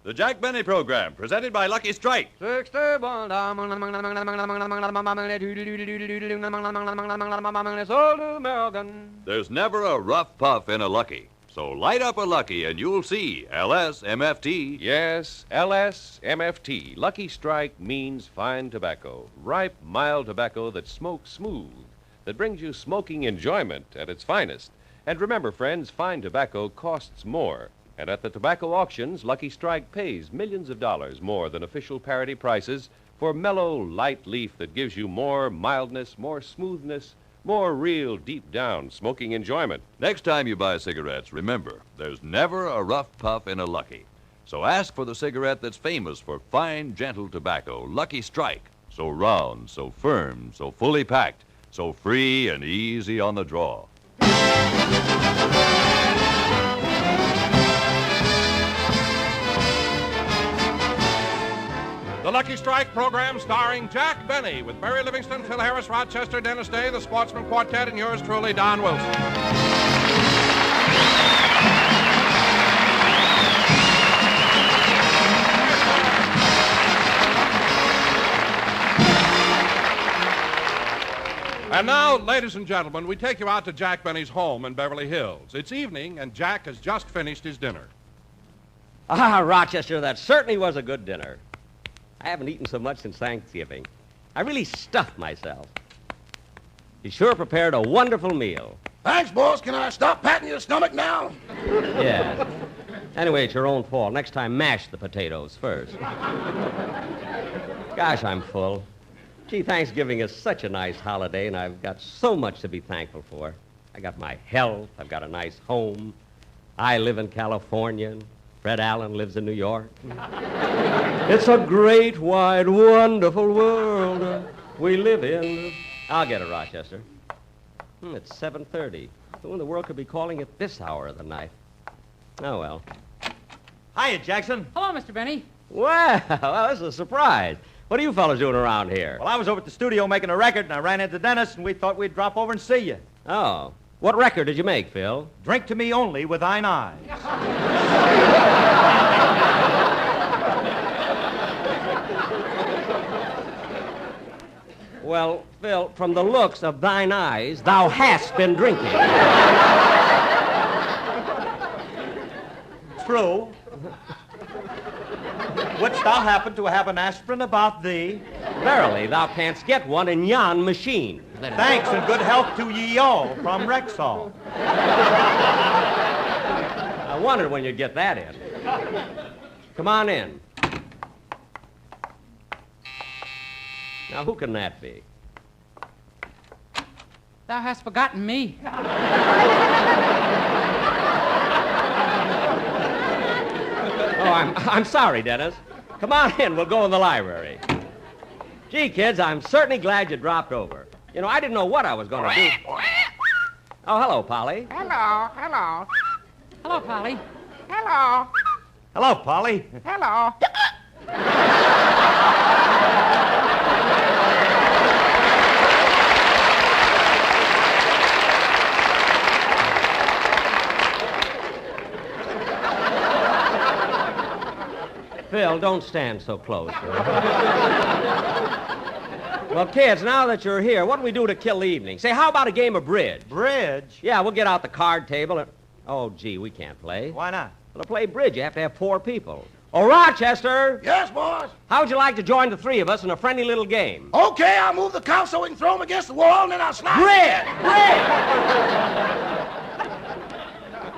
The Jack Benny Program, presented by Lucky Strike. There's never a rough puff in a Lucky. So light up a Lucky and you'll see LSMFT. Yes, LSMFT. Lucky Strike means fine tobacco. Ripe, mild tobacco that smokes smooth, that brings you smoking enjoyment at its finest. And remember, friends, fine tobacco costs more. And at the tobacco auctions, Lucky Strike pays millions of dollars more than official parity prices for mellow, light leaf that gives you more mildness, more smoothness, more real, deep-down smoking enjoyment. Next time you buy cigarettes, remember, there's never a rough puff in a Lucky. So ask for the cigarette that's famous for fine, gentle tobacco, Lucky Strike. So round, so firm, so fully packed, so free and easy on the draw. The Lucky Strike program starring Jack Benny with Barry Livingston, Phil Harris, Rochester, Dennis Day, the Sportsman Quartet, and yours truly, Don Wilson. And now, ladies and gentlemen, we take you out to Jack Benny's home in Beverly Hills. It's evening, and Jack has just finished his dinner. Ah, Rochester, that certainly was a good dinner. I haven't eaten so much since Thanksgiving. I really stuffed myself. You sure prepared a wonderful meal. Thanks, boss. Can I stop patting your stomach now? Yeah. Anyway, it's your own fault. Next time, mash the potatoes first. Gosh, I'm full. Gee, Thanksgiving is such a nice holiday, and I've got so much to be thankful for. I got my health. I've got a nice home. I live in California, and Fred Allen lives in New York. It's a great, wide, wonderful world we live in. I'll get it, Rochester. It's 7:30. Who in the world could be calling at this hour of the night? Oh, well. Hiya, Jackson. Hello, Mr. Benny. Well, this is a surprise. What are you fellas doing around here? Well, I was over at the studio making a record, and I ran into Dennis, and we thought we'd drop over and see you. Oh. What record did you make, Phil? Drink to Me Only with Thine Eyes. Well, Phil, from the looks of thine eyes, thou hast been drinking. True. Wouldst thou happen to have an aspirin about thee? Verily, thou canst get one in yon machine. Thanks, and good health to ye all from Rexall. I wondered when you'd get that in. Come on in. Now, who can that be? Thou hast forgotten me. Oh, I'm sorry, Dennis. Come on in. We'll go in the library. Gee, kids, I'm certainly glad you dropped over. You know, I didn't know what I was going to do. Oh, hello, Polly. Hello, hello. Hello, Polly. Hello. Hello, Polly. Hello. Phil, don't stand so close. Well, kids, now that you're here, what do we do to kill the evening? Say, how about a game of bridge? Bridge? Yeah, we'll get out the card table and... Oh, gee, we can't play. Why not? Well, to play bridge, you have to have 4 people. Oh, Rochester! Yes, boss. How would you like to join the 3 of us in a friendly little game? Okay, I'll move the couch so we can throw him against the wall, and then I'll slide.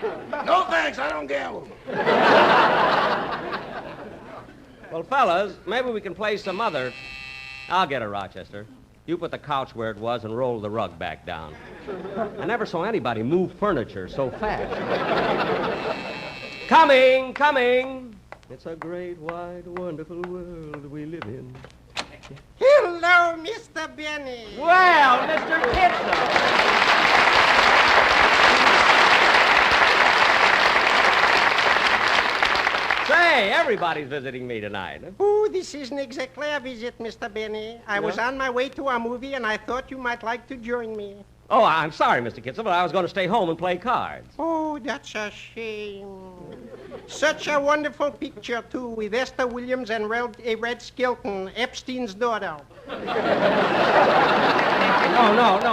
Bridge! No, thanks. I don't gamble. Well, fellas, maybe we can play some other... I'll get it, Rochester. You put the couch where it was and roll the rug back down. I never saw anybody move furniture so fast. Coming, coming. It's a great, wide, wonderful world we live in. Hello, Mr. Benny. Well, Mr. Kitson. Say, everybody's visiting me tonight. Oh, this isn't exactly a visit, Mr. Benny. I was on my way to a movie, and I thought you might like to join me. Oh, I'm sorry, Mr. Kitzel, but I was going to stay home and play cards. Oh, that's a shame. Such a wonderful picture, too, with Esther Williams and Red Skelton, Epstein's daughter. No,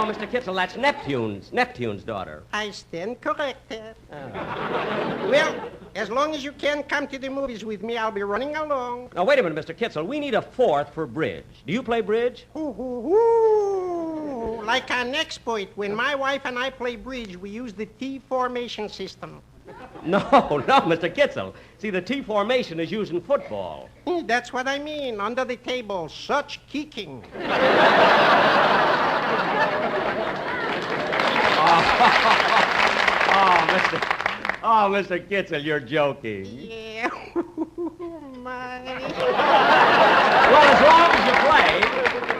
Mr. Kitzel, that's Neptune's daughter. I stand corrected. Well, as long as you can come to the movies with me, I'll be running along. Now, wait a minute, Mr. Kitzel. We need a fourth for bridge. Do you play bridge? Ooh. Like our next point, when my wife and I play bridge, we use the T formation system. No, Mr. Kitzel. See, the T formation is used in football. That's what I mean. Under the table, such kicking. Mr. Kitzel, you're joking. Yeah. My. Well,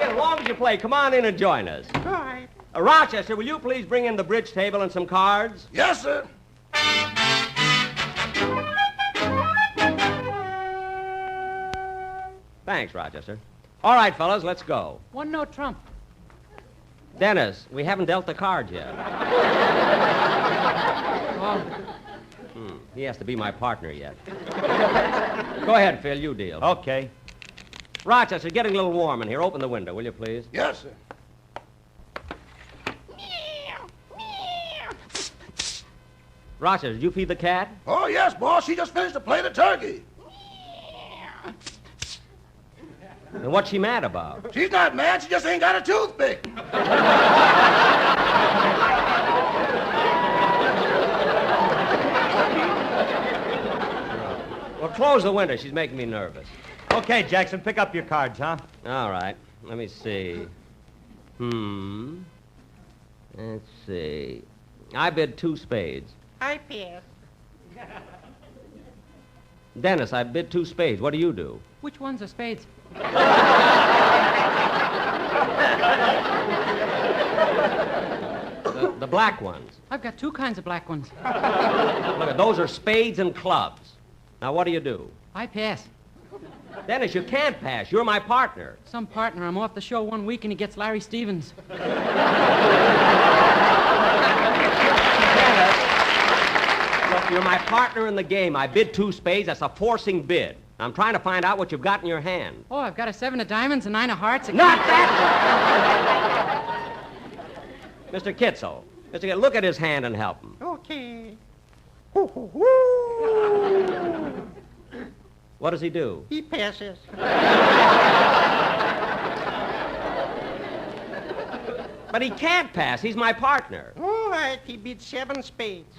as long as you play, come on in and join us. All right. Rochester, will you please bring in the bridge table and some cards? Yes, sir. Thanks, Rochester. All right, fellas, let's go. 1-note trump. Dennis, we haven't dealt the cards yet. Oh, He has to be my partner yet. Go ahead, Phil, you deal. Okay. Rochester, getting a little warm in here. Open the window, will you, please? Yes, sir. Rochester, did you feed the cat? Oh, yes, boss. She just finished a plate of turkey. And what's she mad about? She's not mad. She just ain't got a toothpick. Well, close the window. She's making me nervous. Okay, Jackson, pick up your cards, huh? All right. Let me see. Let's see. I bid 2 spades. I pass. Dennis, I bid 2 spades. What do you do? which ones are spades? The black ones. I've got 2 kinds of black ones. Look, those are spades and clubs. Now, what do? I pass. Dennis, you can't pass. You're my partner. Some partner. I'm off the show 1 week and he gets Larry Stevens. Look, you're my partner in the game. I bid 2 spades. That's a forcing bid. I'm trying to find out what you've got in your hand. Oh, I've got a 7 of diamonds, a 9 of hearts. Not that one! Mr. Kitzel. Mr. Kitzel, look at his hand and help him. Okay. What does he do? He passes. But he can't pass. He's my partner. All right, he beat 7 spades.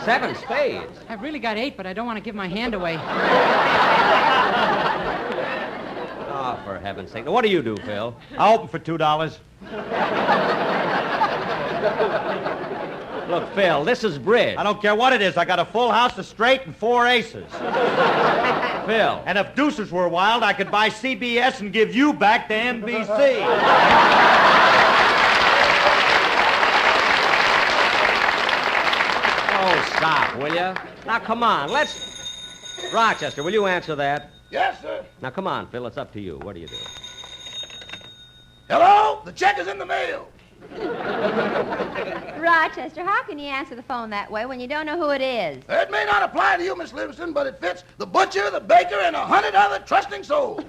7 spades? I've really got 8, but I don't want to give my hand away. Oh, for heaven's sake. Now, what do you do, Phil? I'll open for $2. Look, Phil, this is bridge. I don't care what it is. I got a full house, a straight, and 4 aces. Phil. And if deuces were wild, I could buy CBS and give you back to NBC. Oh, stop, will you? Now, come on, let's... Rochester, will you answer that? Yes, sir. Now, come on, Phil, it's up to you. What do you do? Hello? The check is in the mail. Rochester, how can you answer the phone that way when you don't know who it is? It may not apply to you, Miss Livingston, but it fits the butcher, the baker, and 100 other trusting souls.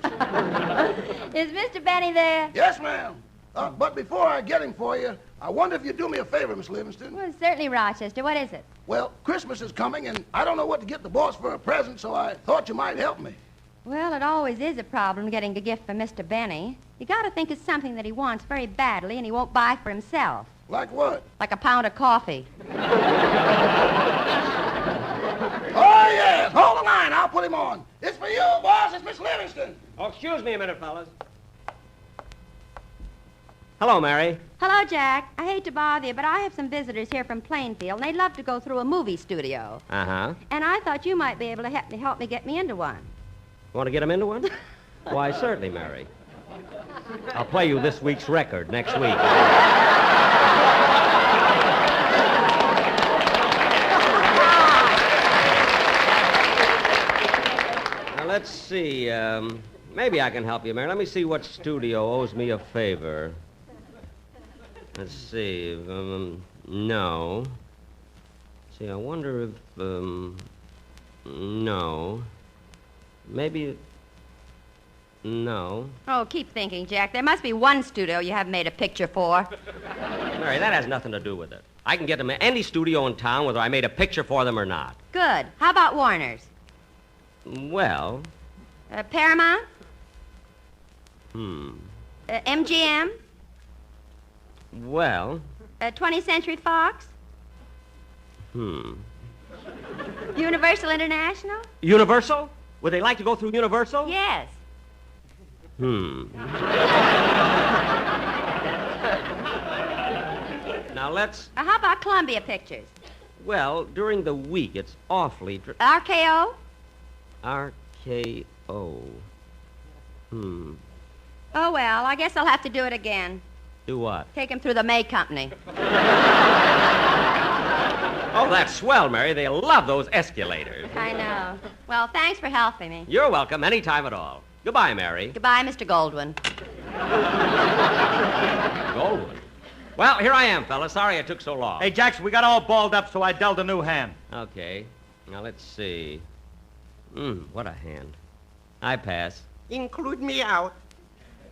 Is Mr. Benny there? Yes, ma'am. But before I get him for you, I wonder if you'd do me a favor, Miss Livingston. Well, certainly, Rochester. What is it? Well, Christmas is coming, and I don't know what to get the boss for a present, so I thought you might help me. Well, it always is a problem getting a gift for Mr. Benny. You got to think it's something that he wants very badly and he won't buy for himself. Like what? Like a pound of coffee. Oh, yes. Hold the line. I'll put him on. It's for you, boss. It's Miss Livingston. Oh, excuse me a minute, fellas. Hello, Mary. Hello, Jack. I hate to bother you, but I have some visitors here from Plainfield, and they'd love to go through a movie studio. Uh-huh. And I thought you might be able to help me get me into one. Want to get him into one? Why, certainly, Mary. I'll play you this week's record next week. Now, let's see. Maybe I can help you, Mary. Let me see what studio owes me a favor. Let's see. No. See, I wonder if, no. Maybe, no. Oh, keep thinking, Jack. There must be one studio you haven't made a picture for. Mary, that has nothing to do with it. I can get them in any studio in town, whether I made a picture for them or not. Good. How about Warner's? Well, Paramount? MGM? Well, 20th Century Fox? Universal International? Universal? Would they like to go through Universal? Yes. Now let's... How about Columbia Pictures? Well, during the week, it's awfully... RKO? RKO. Oh, well, I guess I'll have to do it again. Do what? Take him through the May Company. Oh, that's swell, Mary. They'll love those escalators. I know. Well, thanks for helping me. You're welcome anytime at all. Goodbye, Mary. Goodbye, Mr. Goldwyn. Goldwyn? Well, here I am, fella. Sorry it took so long. Hey, Jackson, we got all balled up, so I dealt a new hand. Okay. Now, let's see. What a hand. I pass. Include me out.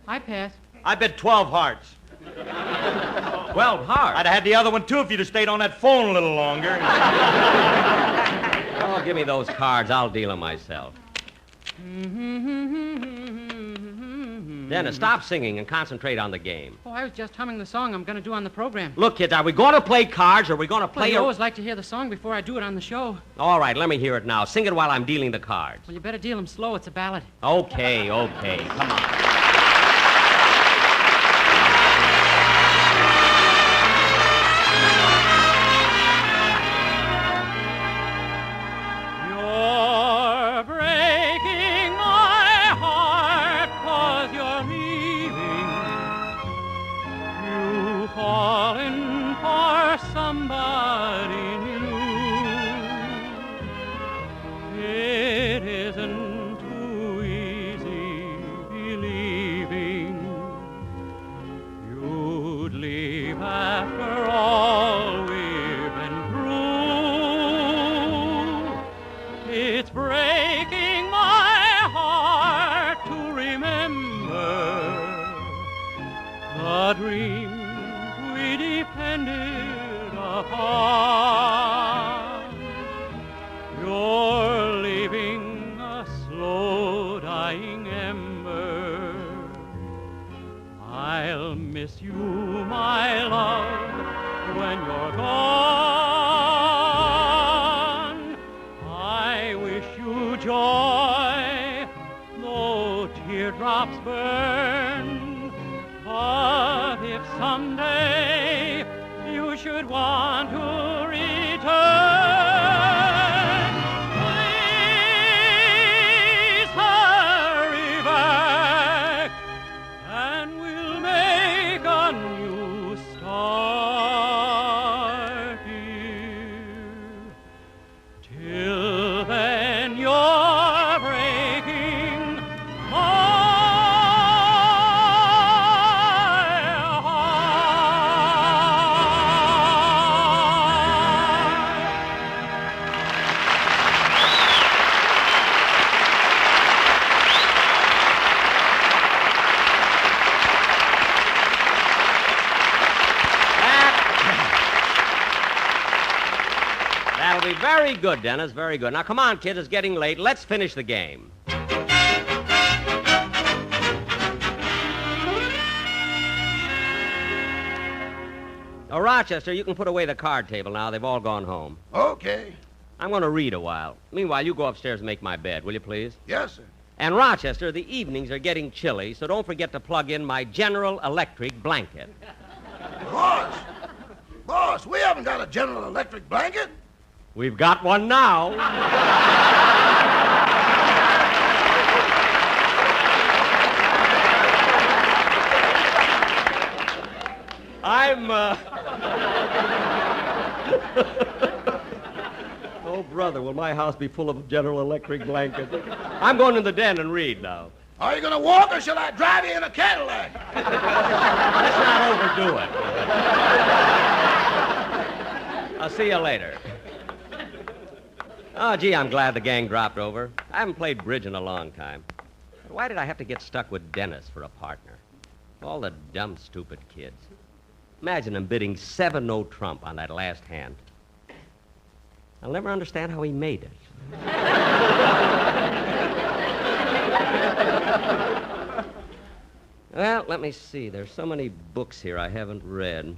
I pass. I bid 12 hearts. 12 hearts? I'd have had the other one, too, if you'd have stayed on that phone a little longer. Oh, give me those cards. I'll deal them myself. Dennis, stop singing and concentrate on the game. Oh, I was just humming the song I'm going to do on the program. Look, kids, are we going to play cards or are we going to Well, play... you always like to hear the song before I do it on the show. All right, let me hear it now. Sing it while I'm dealing the cards. Well, you better deal them slow. It's a ballad. Okay. Come on. You're breaking my heart 'cause you're leaving. You've fallen for somebody new. It isn't too easy believing you'd leave after all we've been through. It's breaking my heart to remember the dreams we depended upon. You're leaving a slow dying ember. I'll miss you, my love, when you're gone. I wish you joy, though teardrops burn. But if someday you should want to return, please hurry back, and we'll make a new start here. Till then, you're breaking my heart. That'll be very good, Dennis. Very good. Now, come on, kids. It's getting late. Let's finish the game. Oh, Rochester, you can put away the card table now. They've all gone home. Okay. I'm going to read a while. Meanwhile, you go upstairs and make my bed, will you, please? Yes, sir. And, Rochester, the evenings are getting chilly, so don't forget to plug in my General Electric blanket. Boss, we haven't got a General Electric blanket. We've got one now. Oh, brother, will my house be full of General Electric blankets? I'm going to the den and read now. Are you going to walk or shall I drive you in a Cadillac? Let's not overdo it. I'll see you later. Oh, gee, I'm glad the gang dropped over. I haven't played bridge in a long time. But why did I have to get stuck with Dennis for a partner? All the dumb, stupid kids. Imagine him bidding 7-0 trump on that last hand. I'll never understand how he made it. Well, let me see. There's so many books here I haven't read.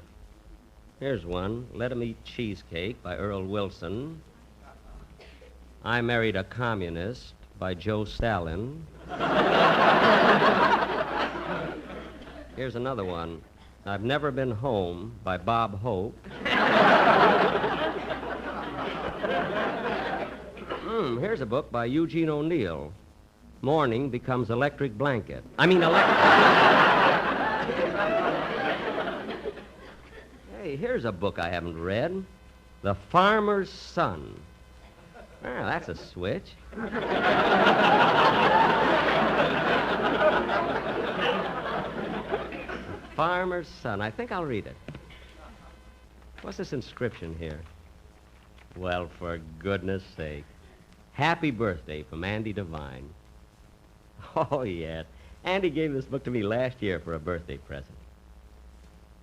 Here's one, Let 'Em Eat Cheesecake by Earl Wilson. I Married a Communist by Joe Stalin. Here's another one, I've Never Been Home by Bob Hope. Here's a book by Eugene O'Neill. Morning Becomes Electric Blanket. Hey, here's a book I haven't read. The Farmer's Son. Ah, that's a switch. Farmer's Son. I think I'll read it. What's this inscription here? Well, for goodness sake. Happy birthday from Andy Devine. Oh, yes. Andy gave this book to me last year for a birthday present.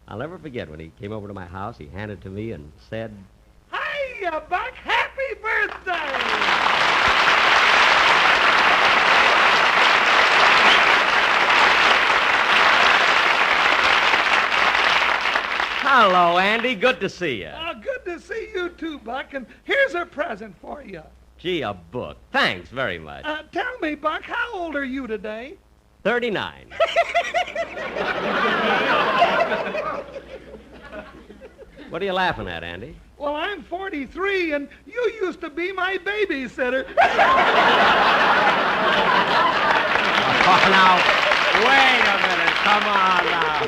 I'll never forget when he came over to my house, he handed it to me and said, Hiya, Buck. Happy birthday! Hello, Andy. Good to see you. Good to see you too, Buck. And here's a present for you. Gee, a book. Thanks very much. Tell me, Buck, how old are you today? 39. What are you laughing at, Andy? Well, I'm 43, and you used to be my babysitter. Oh, now, wait a minute. Come on now.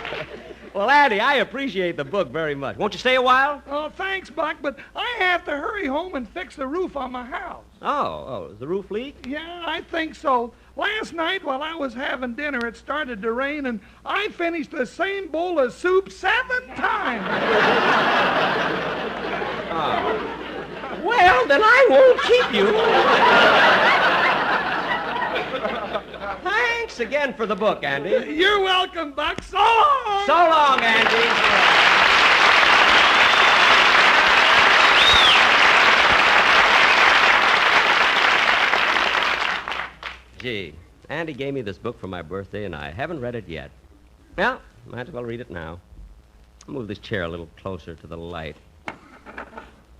Well, Andy, I appreciate the book very much. Won't you stay a while? Oh, thanks, Buck, but I have to hurry home and fix the roof on my house. Oh, is the roof leak? Yeah, I think so. Last night while I was having dinner, it started to rain, and I finished the same bowl of soup 7 times. Oh. Well, then I won't keep you. Thanks again for the book, Andy. You're welcome, Buck. So long! So long, Andy. Gee, Andy gave me this book for my birthday, and I haven't read it yet. Well, might as well read it now. I'll move this chair a little closer to the light.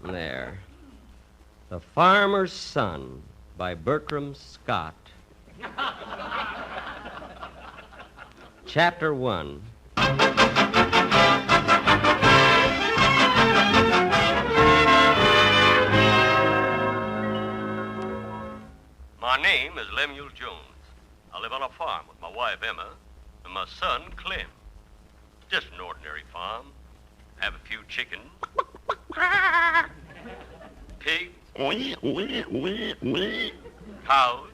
There. The Farmer's Son by Bertram Scott. Chapter 1. My name is Lemuel Jones. I live on a farm with my wife, Emma, and my son, Clem. Just an ordinary farm. Have a few chickens, pigs, cows,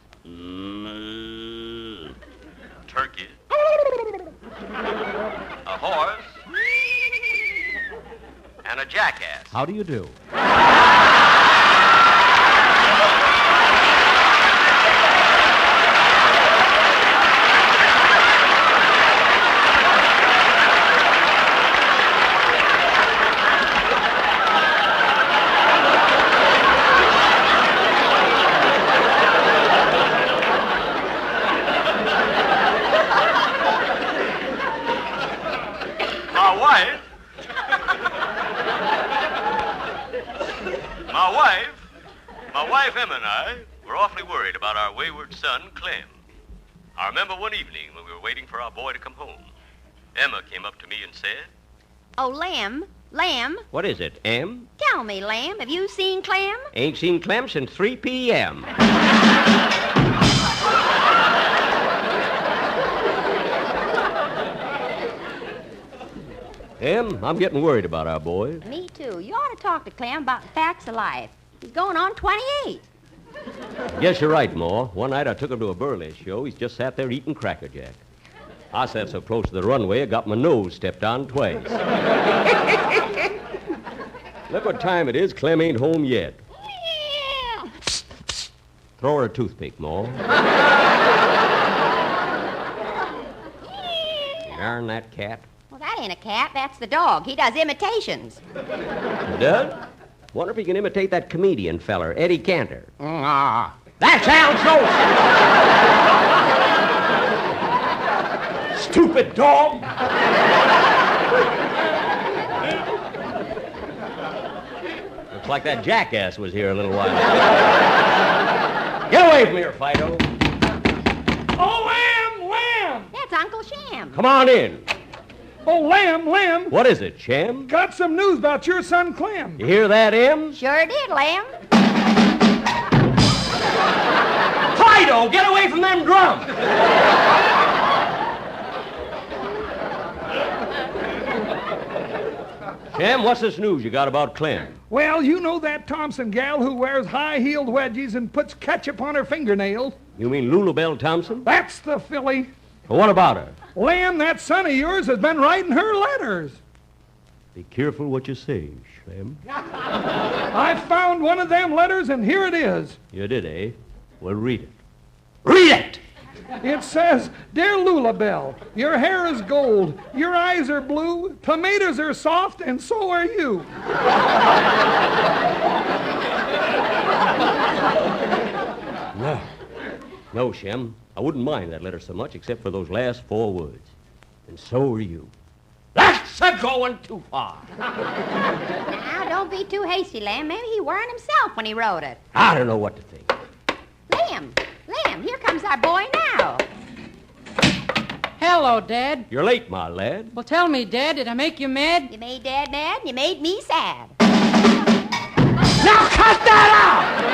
turkeys, a horse, and a jackass. How do you do? My wife, Emma, and I were awfully worried about our wayward son, Clem. I remember one evening when we were waiting for our boy to come home. Emma came up to me and said, Oh, Lamb. What is it, Em? Tell me, Lamb, have you seen Clem? Ain't seen Clem since 3 p.m. Em, I'm getting worried about our boy. Me too. You ought to talk to Clem about the facts of life. He's going on 28. Guess you're right, Ma. One night I took him to a burlesque show. He's just sat there eating Cracker Jack. I sat so close to the runway, I got my nose stepped on twice. Look what time it is. Clem ain't home yet. Throw her a toothpick, Ma. Darn that cat. Well, that ain't a cat. That's the dog. He does imitations. He does? Wonder if he can imitate that comedian feller, Eddie Cantor. That sounds so... Stupid dog! Looks like that jackass was here a little while ago. Get away from here, Fido. Oh, Lamb! That's Uncle Sham. Come on in. Oh, Lamb! What is it, Shem? Got some news about your son, Clem. You hear that, Em? Sure did, Lamb. Fido, get away from them drums! Shem, what's this news you got about Clem? Well, you know that Thompson gal who wears high-heeled wedgies and puts ketchup on her fingernails? You mean Lulabelle Thompson? That's the filly. Well, what about her? Lamb, that son of yours has been writing her letters. Be careful what you say, Shem. I found one of them letters, and here it is. You did, eh? Well, read it. Read it! It says, Dear Lulabelle, your hair is gold, your eyes are blue, tomatoes are soft, and so are you. No, Shem. I wouldn't mind that letter so much except for those last 4 words. And so are you. That's going too far. Now, don't be too hasty, Lamb. Maybe he weren't himself when he wrote it. I don't know what to think. Lamb, here comes our boy now. Hello, Dad. You're late, my lad. Well, tell me, Dad, did I make you mad? You made Dad mad, you made me sad. Now cut that out!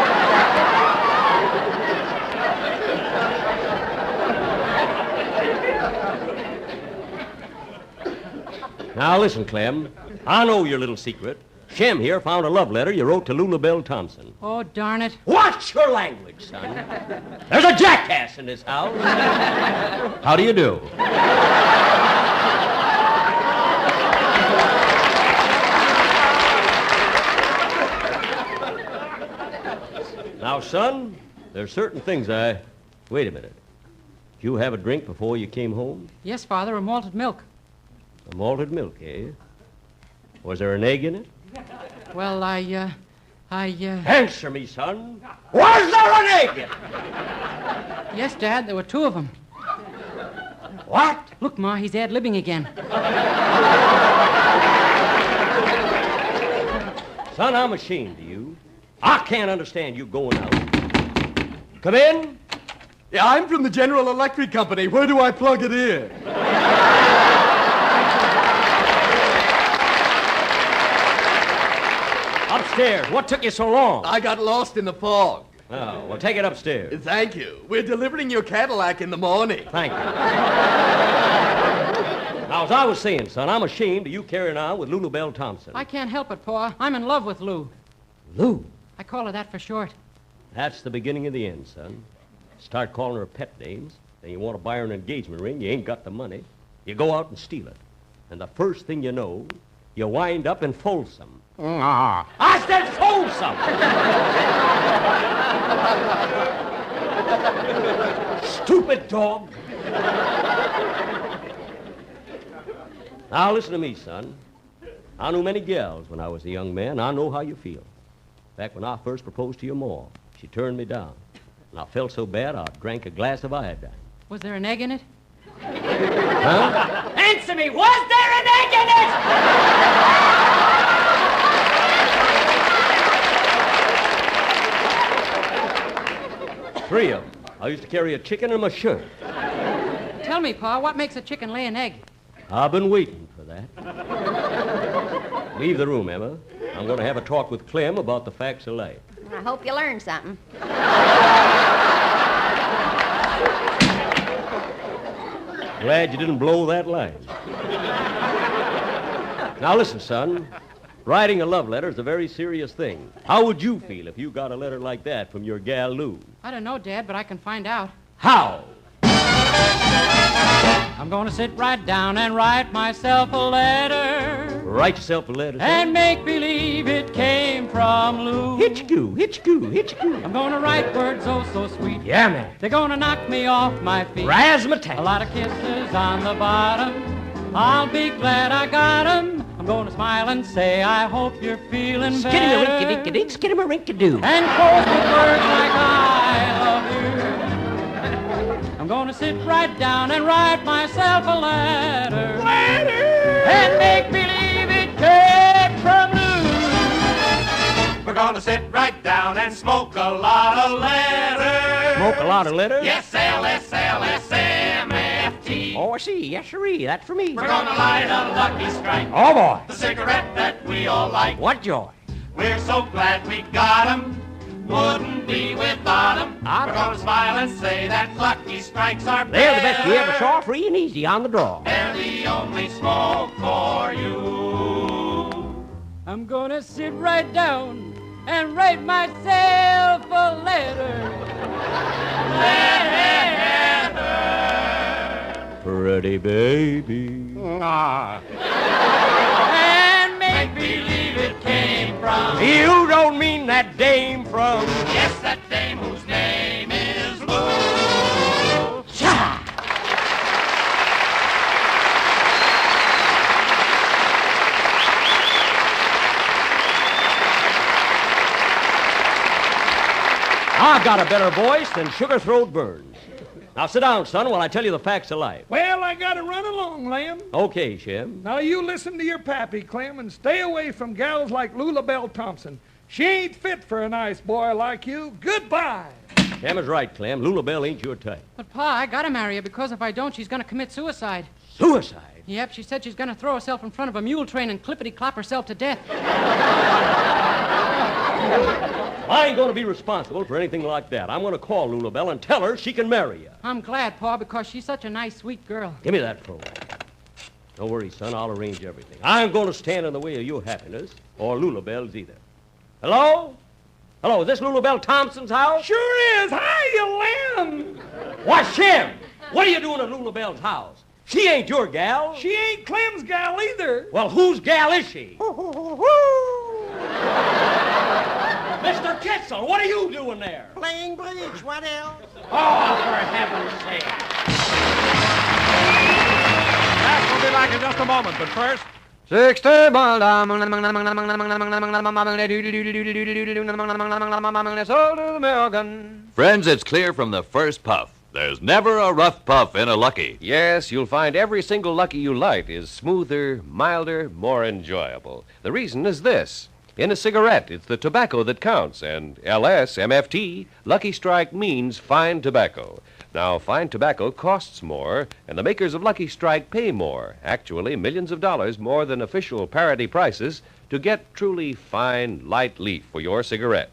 Now listen, Clem. I know your little secret. Shem here found a love letter you wrote to Lulabelle Thompson. Oh, darn it. Watch your language, son. There's a jackass in this house. How do you do? Now, son, there's certain things Wait a minute. Did you have a drink before you came home? Yes, Father, a malted milk. A malted milk, eh? Was there an egg in it? Well, Answer me, son. Was there an egg in it? Yes, Dad, there were 2 of them. What? Look, Ma, he's ad-libbing again. Son, I'm ashamed of you. I can't understand you going out. Come in. Yeah, I'm from the General Electric Company. Where do I plug it in? Upstairs. What took you so long? I got lost in the fog. Oh, well, take it upstairs. Thank you. We're delivering your Cadillac in the morning. Thank you. Now, as I was saying, son, I'm ashamed of you carrying on with Lulabelle Thompson. I can't help it, Pa. I'm in love with Lou. Lou? I call her that for short. That's the beginning of the end, son. Start calling her pet names, then you want to buy her an engagement ring, you ain't got the money. You go out and steal it. And the first thing you know, you wind up in Folsom. I said Folsom! Stupid dog! Now, listen to me, son. I knew many gals when I was a young man. I know how you feel. Back when I first proposed to your ma, she turned me down. And I felt so bad, I drank a glass of iodine. Was there an egg in it? Huh? Answer me! Was there an egg in it? 3 of them. I used to carry a chicken in my shirt. Tell me, Pa, what makes a chicken lay an egg? I've been waiting for that. Leave the room, Emma. I'm going to have a talk with Clem about the facts of life. I hope you learned something. Glad you didn't blow that line. Now listen, son. Writing a love letter is a very serious thing. How would you feel if you got a letter like that from your gal Lou? I don't know, Dad, but I can find out. How? I'm gonna sit right down and write myself a letter. Write yourself a letter, son. And make believe it came from Lou. Hitchcoo, hitchcoo, hitchcoo. I'm gonna write words oh so sweet. Yeah, man. They're gonna knock me off my feet. Razzmatazz. A lot of kisses on the bottom. I'll be glad I got 'em. I'm gonna smile and say I hope you're feeling better. Skiddy-a-rinky-dinky-dink, skiddy-a-rink-a-doo. And close with words like I love you. I'm gonna sit right down and write myself a letter. And make believe it came from Lou. We're gonna sit right down and smoke a lot of letters. Smoke a lot of letters? Yes, LSLSMFT. Oh, I see. Yes, sirree. That's for me. We're gonna light a Lucky Strike. Oh, boy. The cigarette that we all like. What joy. We're so glad we got 'em. Wouldn't be without 'em. We're gonna smile and say that Lucky Strikes are better. They're the best we ever saw, free and easy on the draw. They're the only smoke for you. I'm gonna sit right down and write myself a letter. Pretty baby. And make believe it came from. You don't mean that dame from. Yes, that dame whose name is Lou. I've got a better voice than Sugar Throat Burns. Now sit down, son, while I tell you the facts of life. Well, I gotta run along, Lem. Okay, Shem. Now you listen to your pappy, Clem, and stay away from gals like Lula Bell Thompson. She ain't fit for a nice boy like you. Goodbye. Shem is right, Clem. Lula Bell ain't your type. But, Pa, I gotta marry her because if I don't, she's gonna commit suicide. Suicide? Yep, she said she's gonna throw herself in front of a mule train and clippity-clop herself to death. I ain't gonna be responsible for anything like that. I'm gonna call Lula Bell and tell her she can marry you. I'm glad, Pa, because she's such a nice, sweet girl. Give me that phone. Don't worry, son. I'll arrange everything. I'm going to stand in the way of your happiness, or Lula Bell's either. Hello? Hello, is this Lula Bell Thompson's house? Sure is. Hiya, Lem. What, Shem? What are you doing at Lula Bell's house? She ain't your gal. She ain't Clem's gal either. Well, whose gal is she? Mr. Kitzel, what are you doing there? Playing bridge. What else? Oh, for heaven's sake. That will be back in just a moment, but first... 60 Friends, it's clear from the first puff. There's never a rough puff in a Lucky. Yes, you'll find every single Lucky you light is smoother, milder, more enjoyable. The reason is this. In a cigarette, it's the tobacco that counts, and LSMFT, Lucky Strike, means fine tobacco. Now, fine tobacco costs more, and the makers of Lucky Strike pay more, actually millions of dollars more than official parity prices, to get truly fine, light leaf for your cigarette.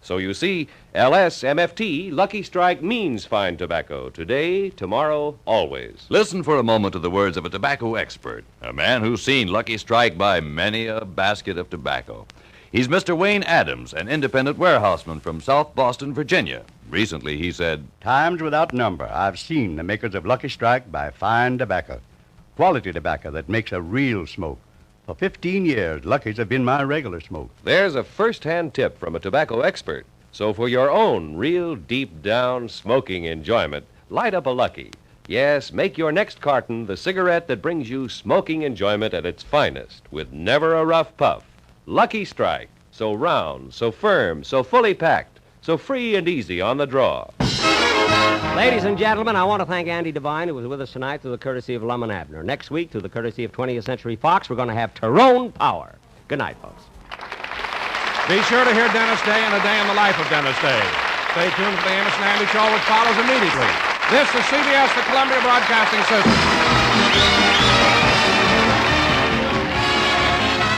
So you see, LSMFT, Lucky Strike, means fine tobacco, today, tomorrow, always. Listen for a moment to the words of a tobacco expert, a man who's seen Lucky Strike buy many a basket of tobacco. He's Mr. Wayne Adams, an independent warehouseman from South Boston, Virginia. Recently, he said, Times without number, I've seen the makers of Lucky Strike buy fine tobacco. Quality tobacco that makes a real smoke. For 15 years, Lucky's have been my regular smoke. There's a first-hand tip from a tobacco expert. So for your own real deep-down smoking enjoyment, light up a Lucky. Yes, make your next carton the cigarette that brings you smoking enjoyment at its finest, with never a rough puff. Lucky Strike, so round, so firm, so fully packed, so free and easy on the draw. Ladies and gentlemen, I want to thank Andy Devine, who was with us tonight through the courtesy of Lum and Abner. Next week, through the courtesy of 20th Century Fox, we're going to have Tyrone Power. Good night, folks. Be sure to hear Dennis Day and A Day in the Life of Dennis Day. Stay tuned for the Amos and Andy Show, which follows immediately. This is CBS, the Columbia Broadcasting System.